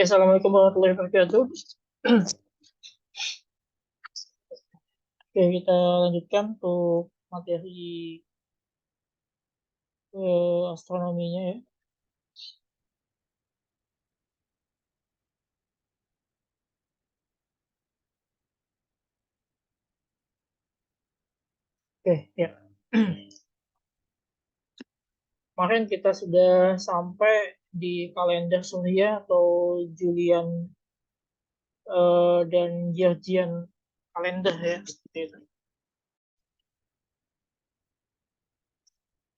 Oke, assalamualaikum warahmatullahi wabarakatuh. Oke, kita lanjutkan untuk materi astronominya ya. Oke, ya. Kemarin kita sudah sampai di kalender Surya atau Julian dan Georgian kalender ya, seperti itu.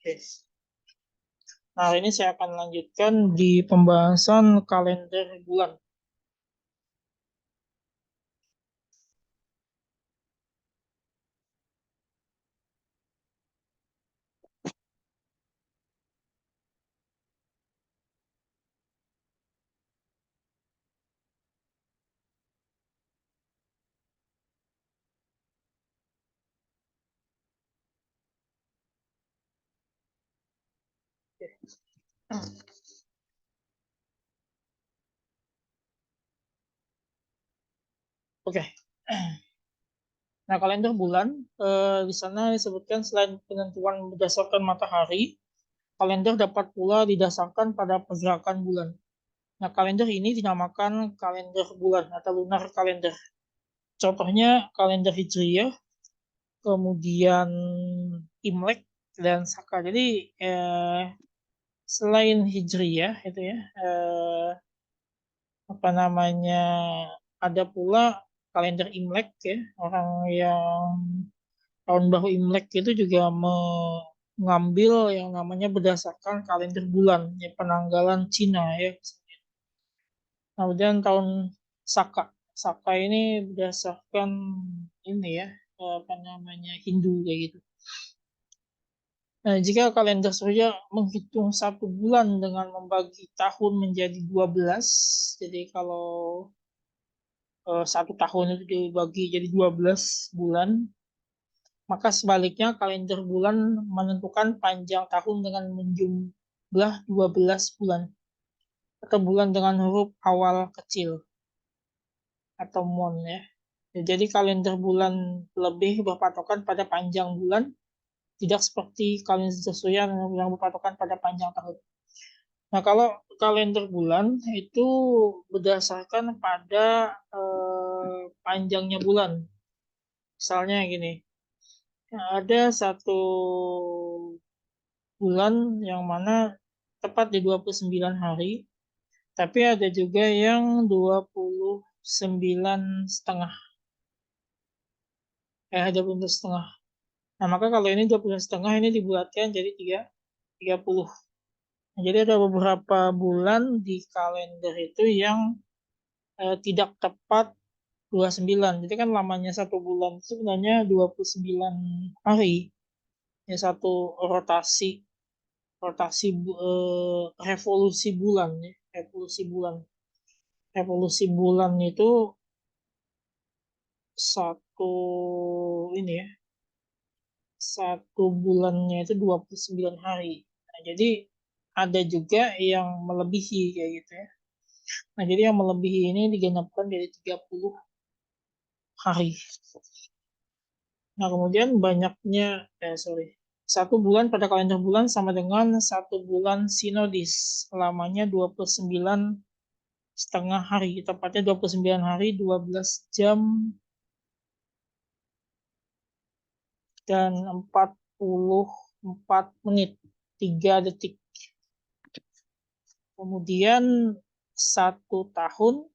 Oke. Nah, ini saya akan lanjutkan di pembahasan kalender bulan. Oke. Nah, kalender bulan di sana disebutkan selain penentuan berdasarkan matahari, kalender dapat pula didasarkan pada pergerakan bulan. Nah, kalender ini dinamakan kalender bulan atau lunar kalender. Contohnya kalender Hijriyah, kemudian Imlek dan Saka. Jadi selain Hijriyah itu ya, apa namanya, ada pula kalender Imlek ya. Orang yang tahun baru Imlek itu juga mengambil yang namanya berdasarkan kalender bulan, ya penanggalan Cina ya. Kemudian tahun Saka. Saka ini berdasarkan ini ya, apa namanya, Hindu kayak gitu. Nah, jika kalender Surya menghitung satu bulan dengan membagi tahun menjadi 12, jadi kalau satu tahun itu dibagi jadi 12 bulan, maka sebaliknya kalender bulan menentukan panjang tahun dengan menjumlah 12 bulan atau bulan dengan huruf awal kecil atau mon ya. Jadi kalender bulan lebih berpatokan pada panjang bulan, tidak seperti kalender sesuai yang berpatokan pada panjang tahun. Nah, kalau kalender bulan itu berdasarkan pada panjangnya bulan. Misalnya gini, ada satu bulan yang mana tepat di 29 hari, tapi ada juga yang 29,5. Ada 29,5. Nah, maka kalau ini 29,5 ini dibuatkan jadi 30. Nah, jadi ada beberapa bulan di kalender itu yang tidak tepat 29. Jadi kan lamanya satu bulan itu sebenarnya 29 hari. Ya, satu rotasi rotasi revolusi bulan ya. Revolusi bulan itu satu ini ya. Satu bulannya itu 29 hari. Nah, jadi ada juga yang melebihi kayak gitu ya. Nah, jadi yang melebihi ini digenapkan dari 30 hari. Nah, kemudian banyaknya, satu bulan pada kalender bulan sama dengan satu bulan sinodis. Lamanya 29,5 hari. Tepatnya 29 hari, 12 jam, dan 44 menit. 3 detik. Kemudian satu tahun,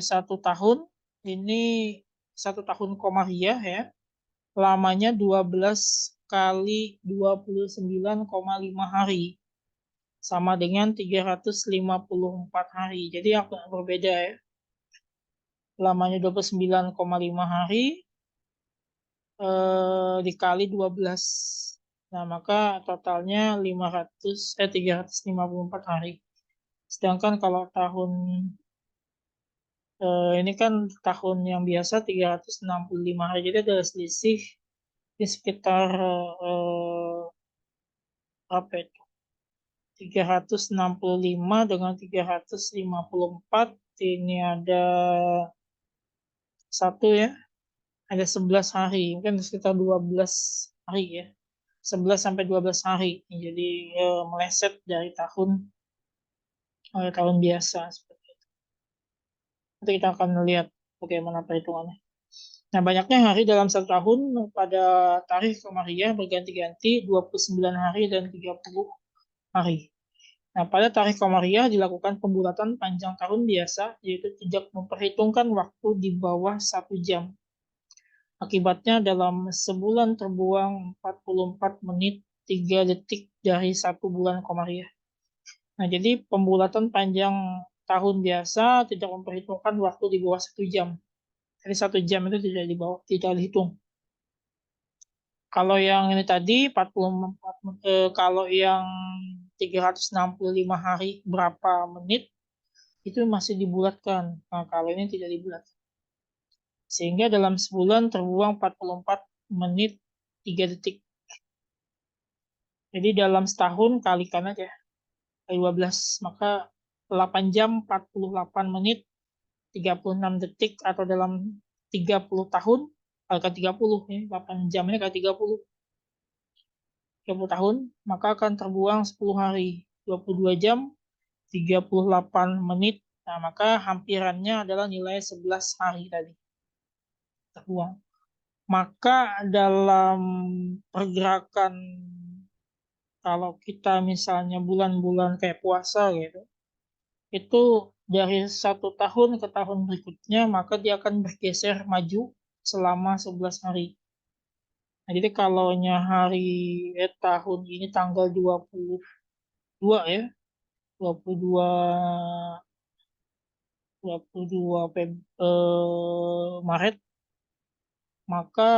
satu tahun ini satu tahun komariah ya, lamanya 12 kali 29,5 hari, sama dengan 354 hari. Jadi agak berbeda ya. Lamanya 29,5 hari dikali 12. Nah, maka totalnya 354 hari. Sedangkan kalau tahun ini kan tahun yang biasa 365 hari. Jadi ada selisih di sekitar apa itu? 365 dengan 354. Ini ada satu ya. Ada 11 hari. Mungkin sekitar 12 hari ya. 11 sampai 12 hari. Jadi meleset dari tahun biasa seperti itu. Nanti kita akan lihat bagaimana perhitungannya. Nah, banyaknya hari dalam satu tahun pada tarikh Komariah berganti-ganti 29 hari dan 30 hari. Nah, pada tarikh Komariah dilakukan pembulatan panjang tahun biasa, yaitu tidak memperhitungkan waktu di bawah 1 jam. Akibatnya dalam sebulan terbuang 44 menit 3 detik dari 1 bulan Komariah. Nah, jadi pembulatan panjang tahun biasa tidak memperhitungkan waktu di bawah 1 jam. Jadi 1 jam itu tidak dihitung. Kalau yang ini tadi 44 kalau yang 365 hari berapa menit itu masih dibulatkan. Nah, kalau ini tidak dibulatkan. Sehingga dalam sebulan terbuang 44 menit 3 detik. Jadi dalam setahun kalikan aja 12, maka 8 jam 48 menit 36 detik atau dalam 30 tahun kalikan 30 ya, 8 jam ini kali 30 tahun, maka akan terbuang 10 hari, 22 jam, 38 menit. Nah, maka hampirannya adalah nilai 11 hari tadi terbuang. Maka dalam pergerakan kalau kita misalnya bulan-bulan kayak puasa gitu, itu dari 1 tahun ke tahun berikutnya, maka dia akan bergeser maju selama 11 hari. Nah, jadi kalau tahun ini tanggal 22 ya, 22 Maret, maka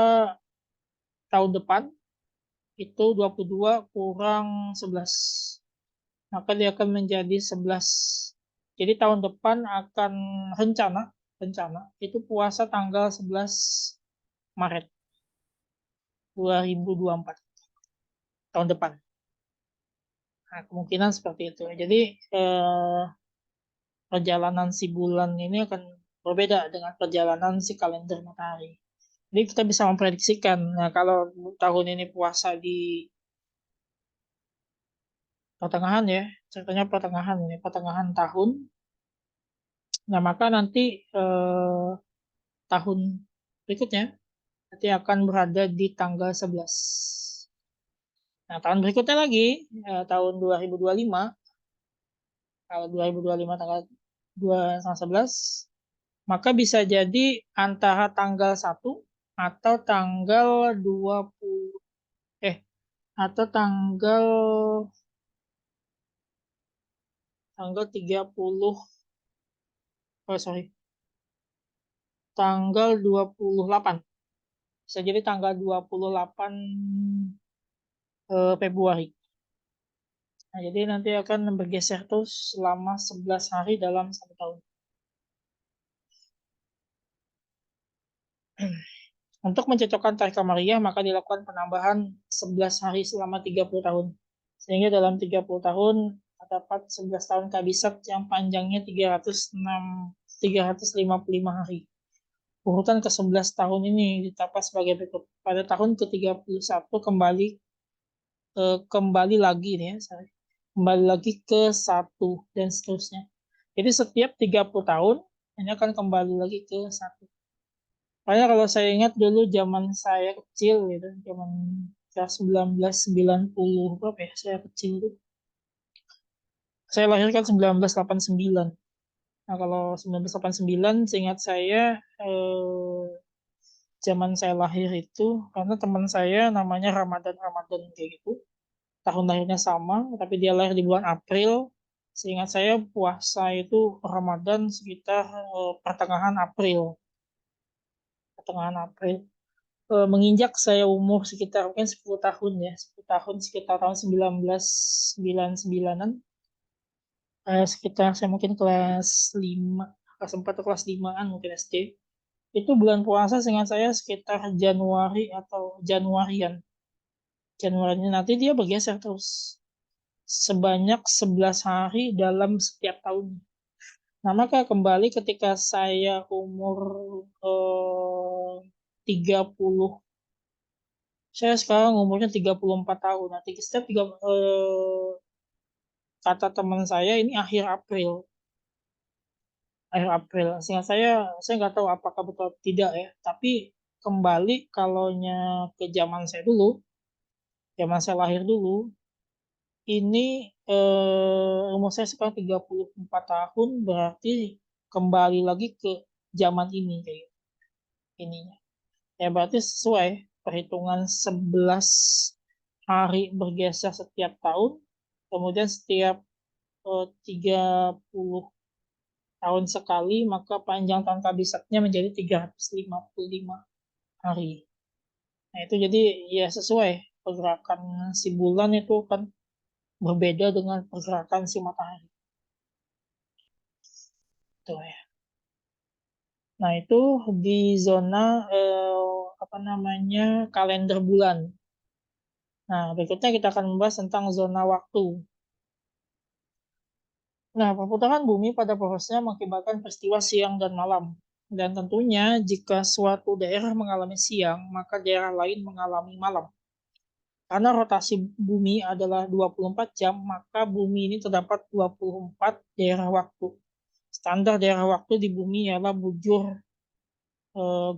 tahun depan itu 22 kurang 11. Maka dia akan menjadi 11. Jadi tahun depan akan rencana itu puasa tanggal 11 Maret 2024 tahun depan. Nah, kemungkinan seperti itu. Jadi perjalanan si bulan ini akan berbeda dengan perjalanan si kalender matahari. Jadi kita bisa memprediksikan. Nah, kalau tahun ini puasa di pertengahan ya, ceritanya pertengahan tahun. Nah, maka nanti tahun berikutnya nanti akan berada di tanggal 11. Nah, tahun berikutnya lagi, tahun 2025, kalau 2025 tanggal 2/11, maka bisa jadi antara tanggal 1 atau tanggal 20, atau tanggal 30, tanggal 28. Bisa jadi tanggal 28 Februari. Nah, jadi nanti akan bergeser terus selama 11 hari dalam 1 tahun. Untuk mencocokkan tarikh Qamariyah, maka dilakukan penambahan 11 hari selama 30 tahun. Sehingga dalam 30 tahun terdapat 11 tahun kabisat yang panjangnya 355 hari. Urutan ke-11 tahun ini ditetapkan sebagai berikut. Pada tahun ke-31 kembali lagi nih ya, kembali lagi ke 1 dan seterusnya. Jadi setiap 30 tahun ini akan kembali lagi ke 1. Makanya kalau saya ingat dulu zaman saya kecil gitu, zaman 1990 berapa ya, saya kecil tuh. Saya lahir kan 1989. Nah, kalau 1989 seingat saya zaman saya lahir itu karena teman saya namanya Ramadan kayak gitu. Tahun lahirnya sama, tapi dia lahir di bulan April. Seingat saya puasa itu Ramadan sekitar pertengahan April. Pertengahan April. Menginjak saya umur sekitar mungkin 10 tahun ya. 10 tahun sekitar tahun 1999-an. Sekitar saya mungkin kelas 5, kelas 4 atau kelas 5-an mungkin SD. Itu bulan puasa seingat saya sekitar Januari atau Januarian. Januari nanti dia bergeser terus sebanyak 11 hari dalam setiap tahun. Nah, maka kembali ketika saya umur 30, saya sekarang umurnya 34 tahun. Nah, setiap kata teman saya ini akhir April. Sehingga saya nggak tahu apakah betul atau tidak ya. Tapi kembali kalaunya ke zaman saya lahir dulu, ini umur saya sekarang 34 tahun, berarti kembali lagi ke zaman ini kayak ininya. Ya berarti sesuai perhitungan 11 hari bergeser setiap tahun, kemudian setiap 30 tahun sekali, maka panjang tahun kabisatnya menjadi 355 hari. Nah, itu jadi ya sesuai pergerakan si bulan itu kan berbeda dengan pergerakan si matahari. Tuh ya. Nah, itu di zona apa namanya kalender bulan. Nah, berikutnya kita akan membahas tentang zona waktu. Nah, perputaran bumi pada prosesnya mengakibatkan peristiwa siang dan malam. Dan tentunya jika suatu daerah mengalami siang, maka daerah lain mengalami malam. Karena rotasi bumi adalah 24 jam, maka bumi ini terdapat 24 daerah waktu. Standar daerah waktu di bumi ialah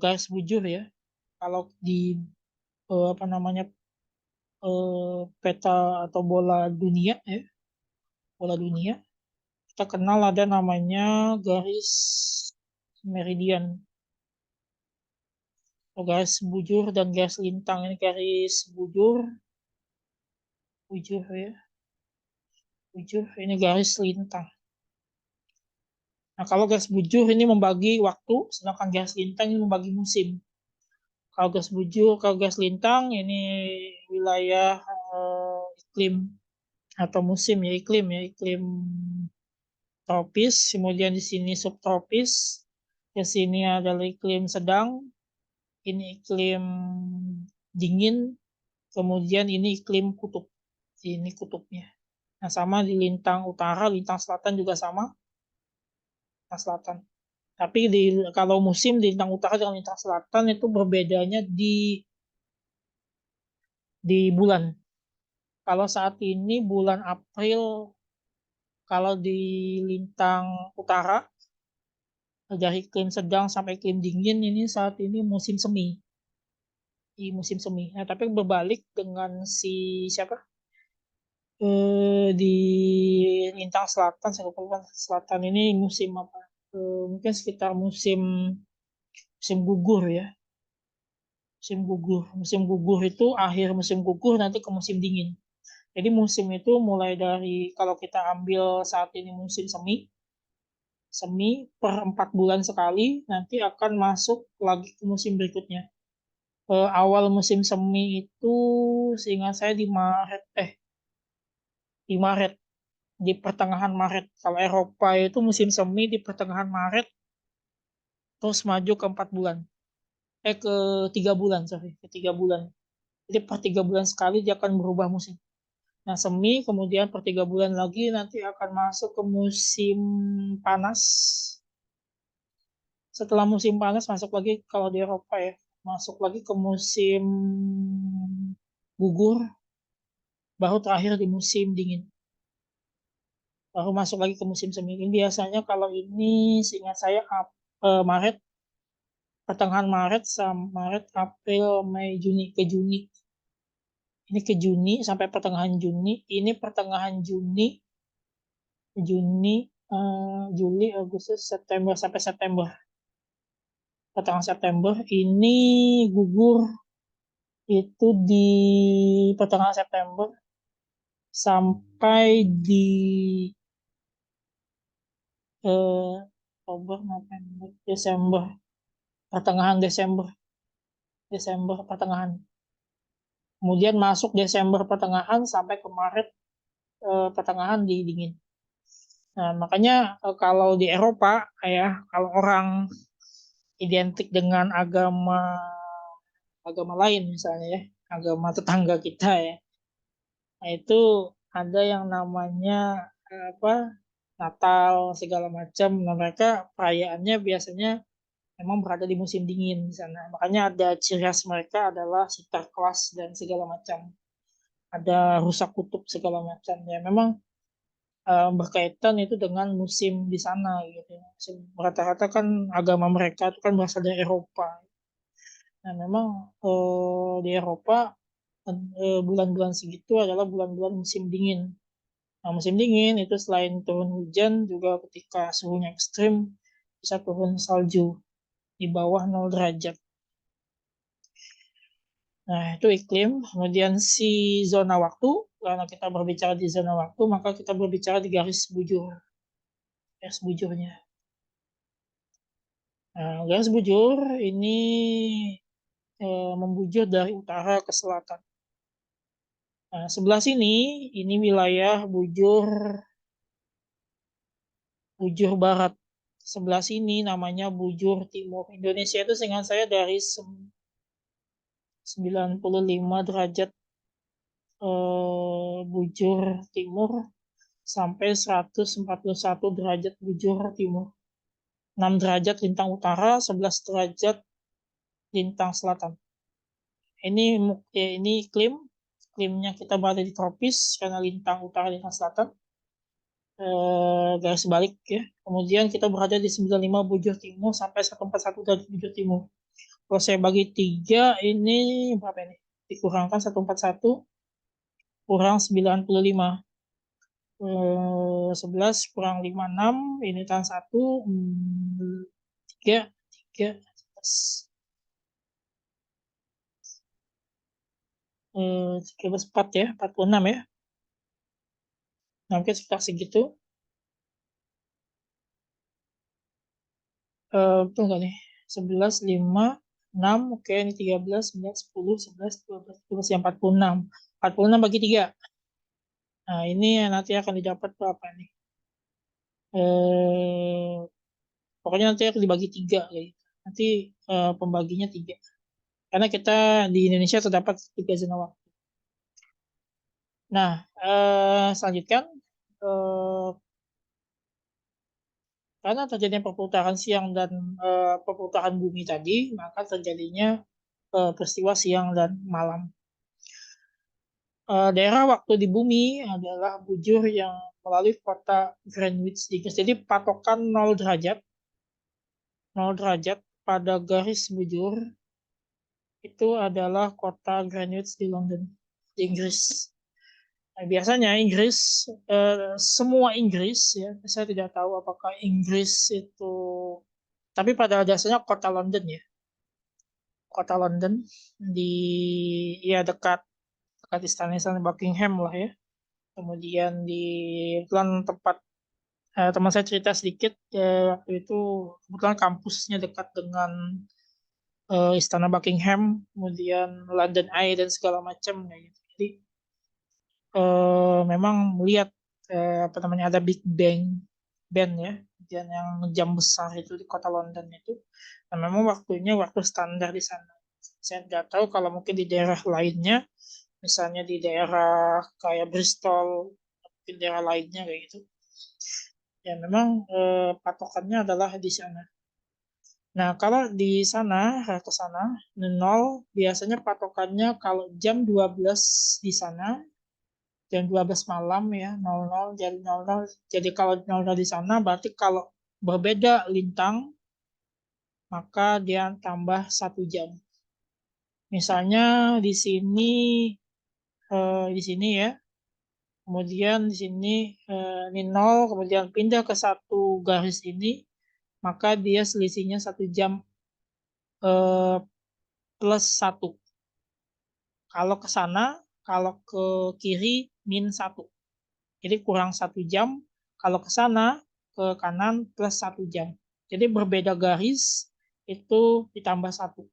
garis bujur ya. Kalau di apa namanya peta atau bola dunia, kita kenal ada namanya garis meridian, atau garis bujur dan garis lintang. Ini garis bujur, bujur ya, bujur. Ini garis lintang. Nah, kalau garis bujur ini membagi waktu, sedangkan garis lintang ini membagi musim. Kalau garis lintang ini wilayah iklim atau musim ya, iklim tropis, kemudian di sini subtropis, di sini adalah iklim sedang, ini iklim dingin, kemudian ini iklim kutub, ini kutubnya. Nah, sama di lintang utara, lintang selatan juga sama, lintang selatan. Tapi kalau musim di lintang utara dengan lintang selatan itu berbedanya di bulan. Kalau saat ini bulan April, kalau di lintang utara dari iklim sedang sampai iklim dingin ini saat ini musim semi, di musim semi. Nah, tapi berbalik dengan siapa? Di lintang selatan, saya lupa selatan ini musim apa? Mungkin sekitar musim musim gugur ya. Musim gugur itu akhir musim gugur nanti ke musim dingin. Jadi musim itu mulai dari kalau kita ambil saat ini musim semi, semi per 4 bulan sekali nanti akan masuk lagi ke musim berikutnya. Awal musim semi itu seingat saya di Maret, di pertengahan Maret. Kalau Eropa itu musim semi di pertengahan Maret, terus maju ke 4 bulan. Ke 3 bulan, sorry, ke 3 bulan. Jadi per 3 bulan sekali dia akan berubah musim. Nah, semi kemudian per 3 bulan lagi nanti akan masuk ke musim panas. Setelah musim panas masuk lagi kalau di Eropa ya, masuk lagi ke musim gugur, baru terakhir di musim dingin. Baru masuk lagi ke musim semi. Ini biasanya kalau ini seingat saya Maret, pertengahan Maret, April, Mei, Juni ke Juni. Ini ke Juni sampai pertengahan Juni. Ini pertengahan Juni, Juni, Juli, Agustus, September sampai September. Pertengahan September ini gugur itu di pertengahan September sampai di Oktober, November, Desember, pertengahan Desember, Desember pertengahan. Kemudian masuk Desember pertengahan sampai ke Maret pertengahan di dingin. Nah, makanya kalau di Eropa ya, kalau orang identik dengan agama lain misalnya ya, agama tetangga kita ya, nah itu ada yang namanya Natal segala macam. Nah, mereka perayaannya biasanya memang berada di musim dingin di sana. Makanya ada ciri khas mereka adalah Sinterklas dan segala macam. Ada rusak kutub segala macam. Ya, memang berkaitan itu dengan musim di sana gitu ya. Rata-rata kan agama mereka itu kan berasal dari Eropa. Nah, memang di Eropa bulan-bulan segitu adalah bulan-bulan musim dingin. Nah, musim dingin itu selain turun hujan juga ketika suhunya ekstrim bisa turun salju di bawah 0 derajat. Nah, itu iklim. Kemudian si zona waktu, karena kita berbicara di zona waktu, maka kita berbicara di garis bujur. Garis bujurnya. Nah, garis bujur ini membujur dari utara ke selatan. Nah, sebelah sini, ini wilayah bujur bujur barat. Sebelah sini namanya bujur timur. Indonesia itu seingat saya dari 95 derajat bujur timur sampai 141 derajat bujur timur. 6 derajat lintang utara, 11 derajat lintang selatan. Ini iklim. Iklimnya kita berada di tropis karena lintang utara lintang selatan. Garis balik ya. Kemudian kita berada di 95 bujur timur sampai 141 derajat bujur timur. Kalau saya bagi 3 ini berapa ini? Dikurangkan 141 kurang 95. 11 kurang 56 ini tan 1 3 3 13 4 ya 46 ya. Nah, mungkin sekitar segitu. Betul nggak nih? 11, 5, 6, oke ini 13, 9, 10, 11, 12, 13, ya 46. 46 bagi 3. Nah, ini nanti akan didapat berapa nih? Eh, Pokoknya nanti akan dibagi 3. Gitu. Nanti pembaginya 3. Karena kita di Indonesia terdapat 3 zona waktu. Nah, selanjutnya, eh, karena terjadinya perputaran siang dan perputaran bumi tadi, maka terjadinya peristiwa siang dan malam. Daerah waktu di bumi adalah bujur yang melalui kota Greenwich di Inggris. Jadi patokan 0 derajat pada garis bujur itu adalah kota Greenwich di London, di Inggris. Nah, biasanya Inggris, semua Inggris ya, saya tidak tahu apakah Inggris itu, tapi pada dasarnya kota London ya, kota London di ya dekat istana Buckingham lah ya. Kemudian di kebetulan tempat teman saya cerita sedikit waktu itu kebetulan kampusnya dekat dengan istana Buckingham, kemudian London Eye dan segala macam kayak gitu. Jadi memang melihat apa namanya ada Big Band ya, dan yang jam besar itu di kota London itu. Dan memang waktunya waktu standar di sana. Saya tidak tahu kalau mungkin di daerah lainnya, misalnya di daerah kayak Bristol, mungkin daerah lainnya kayak gitu. Ya memang patokannya adalah di sana. Nah, kalau di sana, ke sana, 0, biasanya patokannya kalau jam 12 di sana, jam 12 malam ya, 00, jadi 00. Jadi kalau 00 di sana, berarti kalau berbeda lintang, maka dia tambah 1 jam. Misalnya di sini ya, kemudian di sini ini 0, kemudian pindah ke satu garis ini, maka dia selisihnya 1 jam eh, plus 1. Kalau ke sana, kalau ke kiri min 1. Jadi kurang 1 jam. Kalau ke sana, ke kanan plus 1 jam. Jadi berbeda garis itu ditambah 1.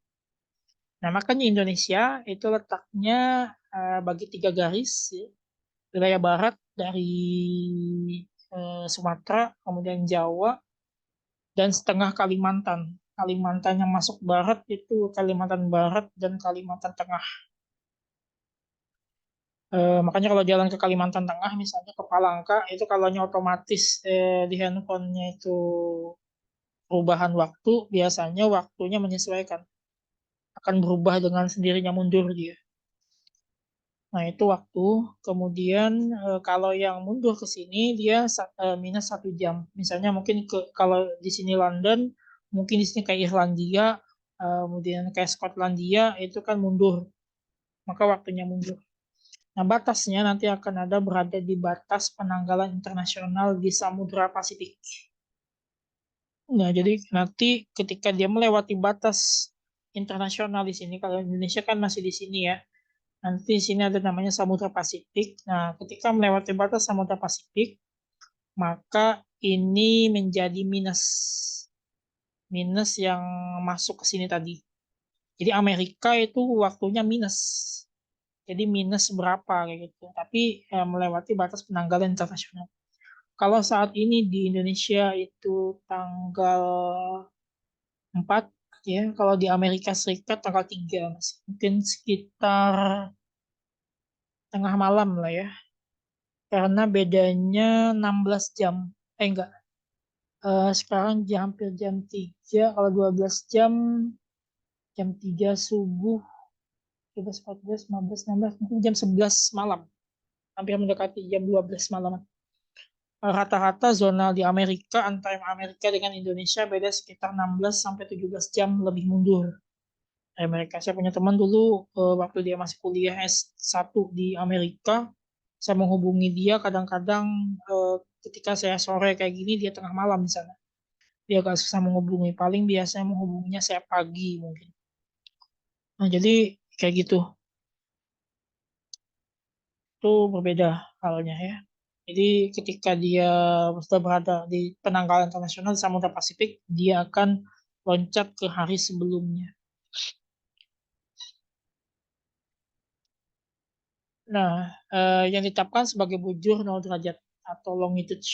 Nah, makanya Indonesia itu letaknya bagi 3 garis. Ya. Wilayah barat dari Sumatera, kemudian Jawa, dan setengah Kalimantan. Kalimantan yang masuk barat itu Kalimantan Barat dan Kalimantan Tengah. Makanya kalau jalan ke Kalimantan Tengah, misalnya ke Palangka, itu kalau otomatis di handphonenya itu perubahan waktu, biasanya waktunya menyesuaikan. Akan berubah dengan sendirinya mundur dia. Nah, itu waktu. Kemudian kalau yang mundur ke sini dia minus 1 jam. Misalnya mungkin kalau di sini London, mungkin di sini kayak Irlandia, kemudian kayak Skotlandia itu kan mundur. Maka waktunya mundur. Nah, batasnya nanti akan ada berada di batas penanggalan internasional di Samudra Pasifik. Nah, jadi nanti ketika dia melewati batas internasional di sini, kalau Indonesia kan masih di sini ya. Nanti di sini ada namanya Samudra Pasifik. Nah, ketika melewati batas Samudra Pasifik, maka ini menjadi minus. Minus yang masuk ke sini tadi. Jadi Amerika itu waktunya minus. Jadi minus berapa kayak gitu. Tapi melewati batas penanggalan internasional. Kalau saat ini di Indonesia itu tanggal 4 ya, kalau di Amerika Serikat tanggal 3 masih. Mungkin sekitar tengah malam lah ya. Karena bedanya 16 jam. Enggak. Sekarang hampir jam 3. Kalau 12 jam, jam 3 subuh, 13, 14, 15, 16, mungkin jam 11 malam. Hampir mendekati jam 12 malam. Rata-rata zona di Amerika, antara Amerika dengan Indonesia beda sekitar 16 sampai 17 jam lebih mundur. Amerika. Saya punya teman dulu waktu dia masih kuliah S1 di Amerika, saya menghubungi dia kadang-kadang ketika saya sore kayak gini dia tengah malam di sana. Dia agak susah menghubungi. Paling biasanya menghubunginya saya pagi mungkin. Nah, jadi kayak gitu. Itu berbeda halnya ya. Jadi ketika dia sudah berada di penanggalan internasional di Samudra Pasifik, dia akan loncat ke hari sebelumnya. Nah, yang ditetapkan sebagai bujur 0 derajat atau longitude.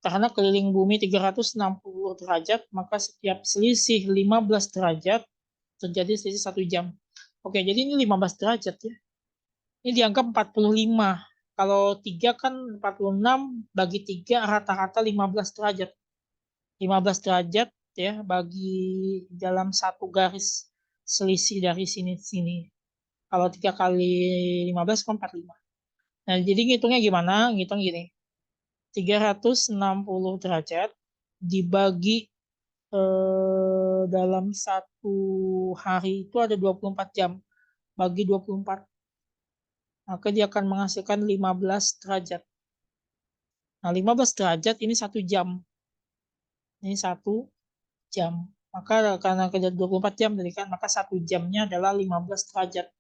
Karena keliling bumi 360 derajat, maka setiap selisih 15 derajat terjadi selisih 1 jam. Oke, jadi ini 15 derajat ya. Ini dianggap 45. Kalau 3 kan 46 bagi 3 rata-rata 15 derajat. 15 derajat ya bagi dalam satu garis selisih dari sini-sini. Kalau 3 kali 15 kan 45. Nah, jadi ngitungnya gimana? Ngitung gini. 360 derajat dibagi dalam satu hari itu ada 24 jam. Bagi 24, maka dia akan menghasilkan 15 derajat. Nah, 15 derajat ini 1 jam. Ini 1 jam. Maka karena kerja 24 jam tadi kan, maka 1 jamnya adalah 15 derajat.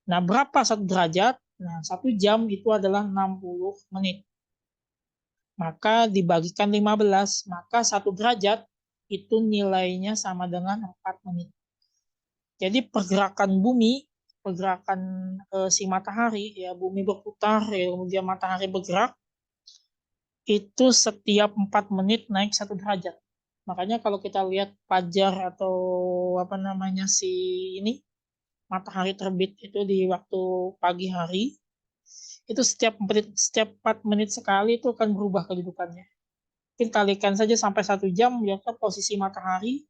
Nah, berapa 1 derajat? Nah, 1 jam itu adalah 60 menit. Maka dibagikan 15, maka 1 derajat itu nilainya sama dengan 4 menit. Jadi pergerakan si matahari, ya bumi berputar, ya, kemudian matahari bergerak, itu setiap 4 menit naik 1 derajat. Makanya kalau kita lihat fajar atau apa namanya ini matahari terbit itu di waktu pagi hari, itu setiap 4 menit sekali itu akan berubah kedudukannya. Mungkin kalikan saja sampai 1 jam, ya kan posisi matahari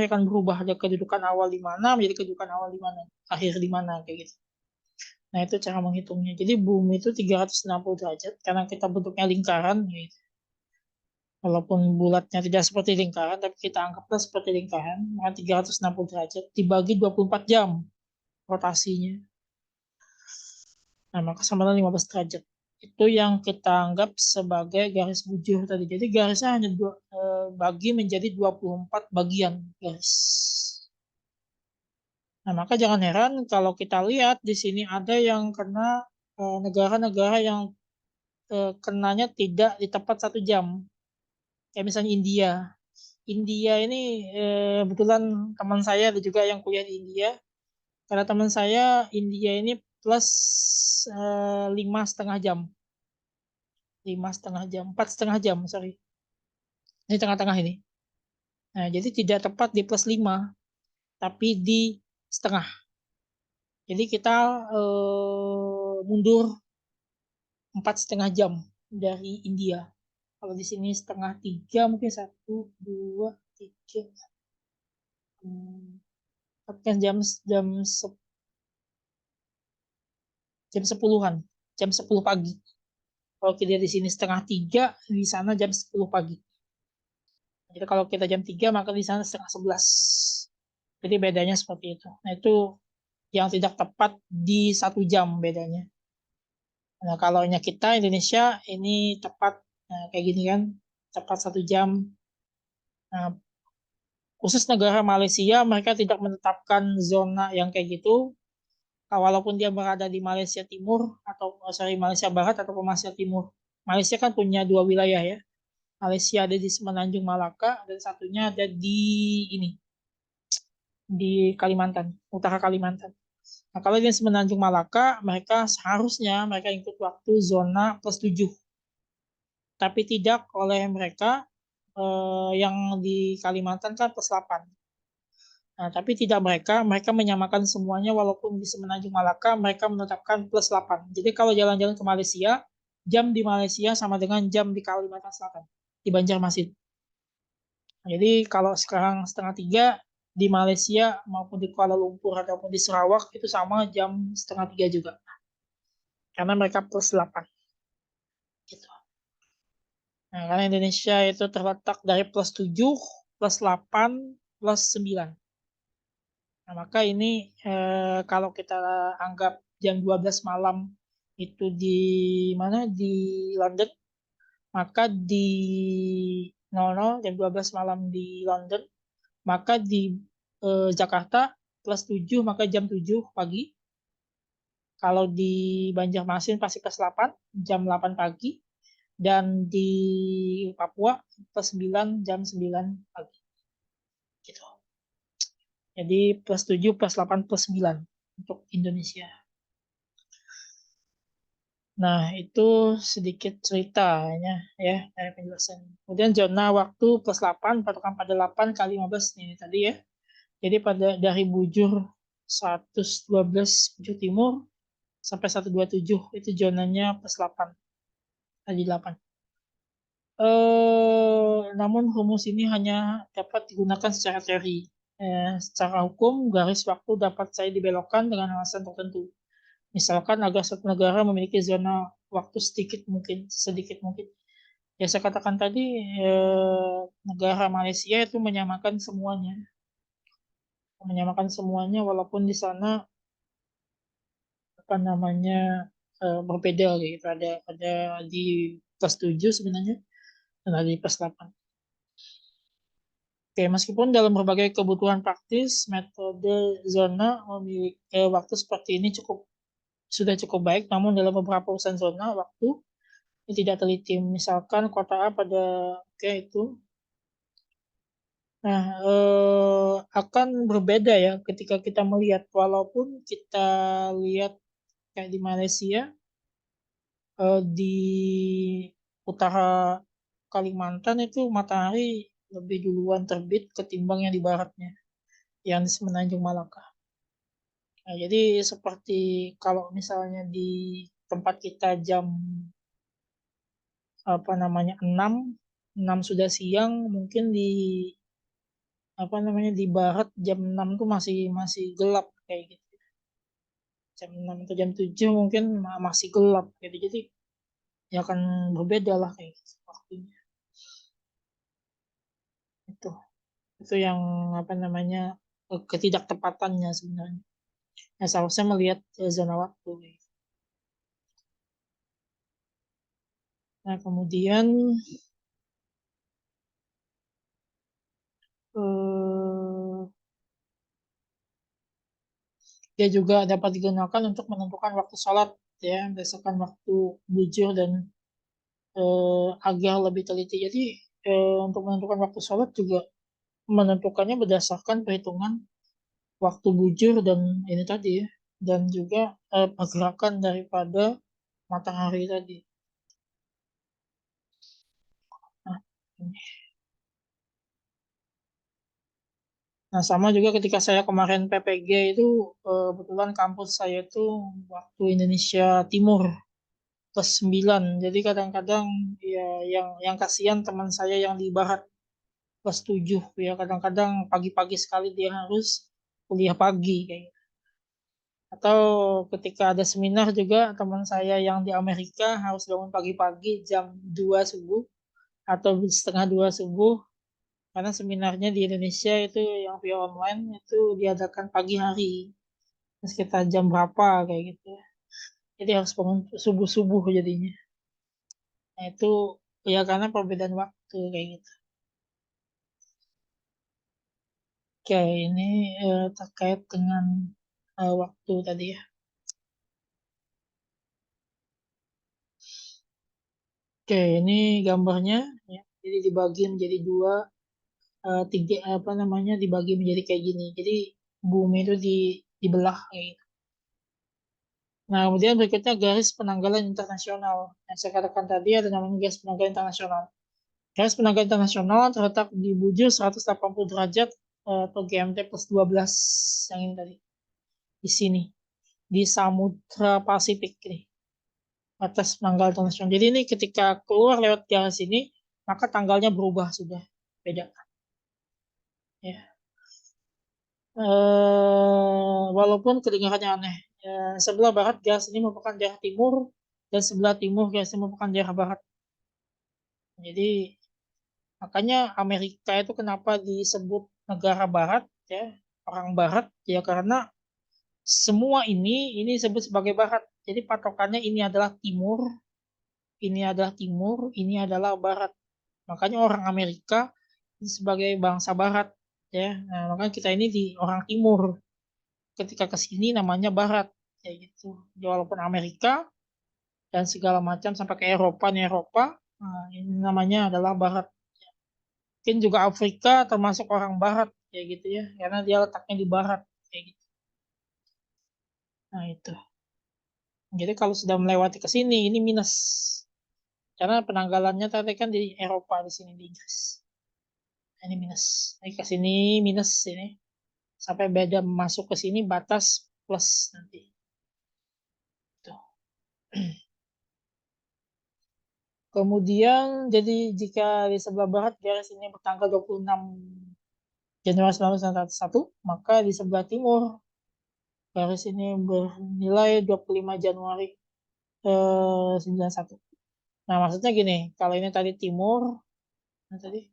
akan berubah dari kedudukan awal di mana menjadi kedudukan awal di mana, akhir di mana kayak gitu. Nah, itu cara menghitungnya. Jadi bumi itu 360 derajat karena kita bentuknya lingkaran gitu. Walaupun bulatnya tidak seperti lingkaran, tapi kita anggaplah seperti lingkaran, maka 360 derajat dibagi 24 jam rotasinya. Nah, maka sama dengan 15 derajat. Itu yang kita anggap sebagai garis bujur tadi. Jadi garisnya hanya bagi menjadi 24 bagian garis. Nah, maka jangan heran kalau kita lihat di sini ada yang kena negara-negara yang kenanya tidak di tepat 1 jam. Kayak misalnya India. India ini kebetulan teman saya ada juga yang kuliah di India. Karena teman saya India ini plus 5,5 jam. 5,5 jam, 4,5 jam, sorry. Ini tengah-tengah ini. Nah, jadi tidak tepat di plus 5, tapi di setengah. Jadi kita mundur 4,5 jam dari India. Kalau di sini 2:30 mungkin 1, 2, 3, kan jam 10-an, jam 10 pagi. Kalau kita di sini 2:30, di sana jam 10 pagi. Jadi kalau kita jam 3, maka di sana 10:30. Jadi bedanya seperti itu. Nah, itu yang tidak tepat di 1 jam bedanya. Nah, kalau kita Indonesia ini tepat, nah, kayak gini kan, tepat 1 jam. Nah, khusus negara Malaysia, mereka tidak menetapkan zona yang kayak gitu. Walaupun dia berada di Malaysia Timur atau Malaysia Barat atau Malaysia Timur. Malaysia kan punya 2 wilayah ya. Malaysia ada di Semenanjung Malaka dan satunya ada di ini di Kalimantan, utara Kalimantan. Nah, kalau di Semenanjung Malaka, mereka seharusnya mereka ikut waktu zona +7. Tapi tidak oleh mereka yang di Kalimantan kan +8. Nah, tapi tidak mereka menyamakan semuanya walaupun di Semenanjung Malaka mereka menetapkan +8. Jadi kalau jalan-jalan ke Malaysia, jam di Malaysia sama dengan jam di Kalimantan Selatan, di Banjarmasin. Jadi kalau sekarang 2:30 di Malaysia maupun di Kuala Lumpur ataupun di Sarawak itu sama jam 2:30 juga. Karena mereka +8. Gitu. Nah, karena Indonesia itu terletak dari +7, +8, +9. Nah, maka ini kalau kita anggap jam 12 malam itu di mana? Di London, maka di 00 jam 12 malam di London, maka di Jakarta +7 maka jam 7 pagi. Kalau di Banjarmasin pasti +8 jam 8 pagi. Dan di Papua +9 jam 9 pagi. Gitu. Jadi +7, +8, +9 untuk Indonesia. Nah, itu sedikit ceritanya ya dari penjelasan. Kemudian zona waktu +8 patokan pada 8 kali 15 ini tadi ya. Jadi dari bujur 112 bujur timur sampai 127 itu zonanya +8 kali 8. Namun rumus ini hanya dapat digunakan secara teori. Secara hukum, garis waktu dapat saya dibelokkan dengan alasan tertentu. Misalkan agar suatu negara memiliki zona waktu sedikit mungkin. Ya saya katakan tadi, negara Malaysia itu menyamakan semuanya, walaupun di sana apa namanya berbeda gitu. Ada di +7 sebenarnya dan ada di +8. Oke, meskipun dalam berbagai kebutuhan praktis, metode zona memiliki waktu seperti ini sudah cukup baik, namun dalam beberapa urusan zona waktu ini tidak teliti. Misalkan kota A pada itu, nah akan berbeda ya ketika kita melihat, walaupun kita lihat kayak di Malaysia, di utara Kalimantan itu matahari lebih duluan terbit ketimbang yang di baratnya, yang di Semenanjung Malaka. Nah, jadi seperti kalau misalnya di tempat kita jam 6, 6 sudah siang, mungkin di di barat jam 6 tuh masih masih gelap kayak gitu. Jam 6 atau jam 7 mungkin masih gelap gitu. Jadi ya akan berbeda lah kayak gitu waktunya. Itu itu yang ketidaktepatannya sebenarnya. Nah, seharusnya melihat zona waktu. Nah, kemudian eh, dia juga dapat digunakan untuk menentukan waktu sholat ya, berdasarkan waktu bujur dan agar lebih teliti. Jadi untuk menentukan waktu sholat juga menentukannya berdasarkan perhitungan waktu bujur dan ini tadi ya, dan juga pergerakan daripada matahari tadi. Nah, ini. Nah, sama juga ketika saya kemarin PPG itu, kebetulan kampus saya itu waktu Indonesia Timur +9. Jadi kadang-kadang ya yang kasihan teman saya yang di Barat +7 ya, kadang-kadang pagi-pagi sekali dia harus kuliah pagi kayak gitu. Atau ketika ada seminar juga teman saya yang di Amerika harus bangun pagi-pagi jam 2 subuh atau setengah 2 subuh, karena seminarnya di Indonesia itu yang via online itu diadakan pagi hari sekitar jam berapa kayak gitu ya. Jadi harus bangun subuh-subuh jadinya. Nah itu ya karena perbedaan waktu kayak gitu. Oke, ini terkait dengan waktu tadi ya. Oke, ini gambarnya ya. Jadi dibagi menjadi dua, tiga apa namanya, dibagi menjadi kayak gini. Jadi bumi itu dibelah kayak gitu. Nah, kemudian berikutnya garis penanggalan internasional. Yang saya katakan tadi ada namanya garis penanggalan internasional. Garis penanggalan internasional terletak di bujur 180 derajat atau GMT +12 yang ini tadi. Di sini, di Samudra Pasifik ini. Batas penanggal internasional. Jadi ini ketika keluar lewat garis ini, maka tanggalnya berubah sudah. Beda. Ya. Walaupun kedengarannya aneh. Ya, sebelah barat garis ini merupakan daerah timur, dan sebelah timur garis ini merupakan daerah barat. Jadi makanya Amerika itu kenapa disebut negara barat ya, orang barat ya, karena semua ini disebut sebagai barat. Jadi patokannya ini adalah timur, ini adalah timur, ini adalah barat. Makanya orang Amerika sebagai bangsa barat ya. Nah, makanya kita ini di orang timur. Ketika ke sini namanya barat kayak gitu. Walaupun Amerika dan segala macam sampai ke Eropa nih, Eropa, nah, ini namanya adalah barat. Mungkin juga Afrika termasuk orang barat kayak gitu ya, karena dia letaknya di barat kayak gitu. Nah, itu. Jadi kalau sudah melewati ke sini ini minus. Karena penanggalannya tadi kan di Eropa, di sini di Inggris. Nah, ini minus. Ini ke sini minus ini. Sampai beda masuk ke sini batas plus nanti. Tuh. Kemudian jadi jika di sebelah barat garis ini bertanggal 26 Januari 1991, maka di sebelah timur garis ini bernilai 25 Januari 91. Nah, maksudnya gini, kalau ini tadi timur, nah tadi,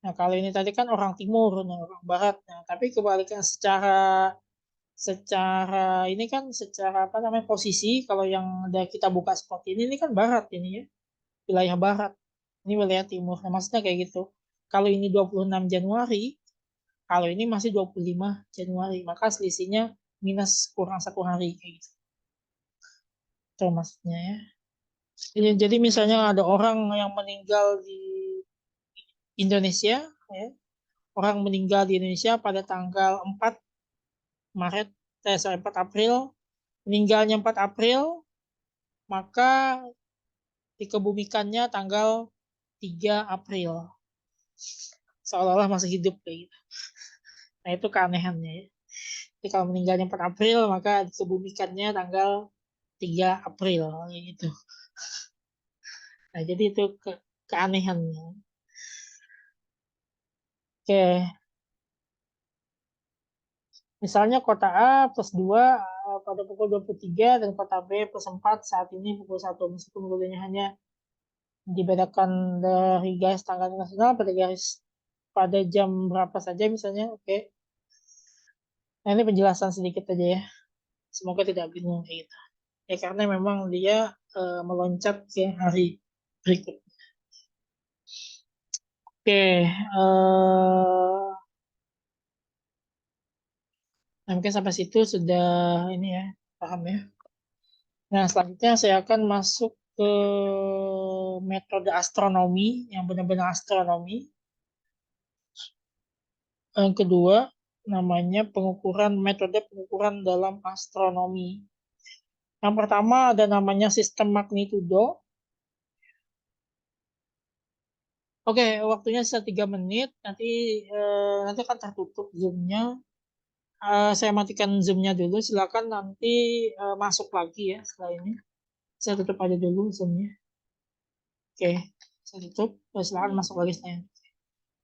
nah kalau ini tadi kan orang timur, nah orang barat. Nah, tapi kebalikan secara secara ini kan secara apa namanya posisi, kalau yang ada kita buka seperti ini kan barat ini ya, wilayah barat. Ini wilayah timur. Nah, maksudnya kayak gitu. Kalau ini 26 Januari, kalau ini masih 25 Januari, maka selisihnya minus kurang 1 hari kayak gitu. Itu maksudnya ya. Jadi misalnya ada orang yang meninggal di Indonesia, ya, orang meninggal di Indonesia pada tanggal 4 Maret, 4 April, meninggalnya 4 April, maka dikebumikannya tanggal 3 April. Seolah-olah masih hidup kayak gitu. Nah, itu keanehannya ya. Jadi kalau meninggalnya 4 April, maka dikebumikannya tanggal 3 April gitu. Nah, jadi itu keanehannya. Oke, misalnya kota A +2 pada pukul 23 dan kota B +4 saat ini pukul 1. Meskipun keduanya hanya dibedakan dari garis tanggal nasional pada garis pada jam berapa saja misalnya. Oke. Nah, ini penjelasan sedikit aja ya. Semoga tidak bingung kayak gitu. Ya karena memang dia meloncat ke hari berikut. Oke, nah mungkin sampai situ sudah ini ya, paham ya. Nah, selanjutnya saya akan masuk ke metode astronomi, yang benar-benar astronomi. Yang kedua, namanya metode pengukuran dalam astronomi. Yang pertama ada namanya sistem magnitudo. Oke, waktunya sisa 3 menit. Nanti akan tertutup Zoom-nya. Saya matikan Zoom-nya dulu. Silakan nanti masuk lagi ya setelah ini. Saya tutup aja dulu Zoom-nya. Oke, saya tutup. Silakan masuk lagi setelah ini.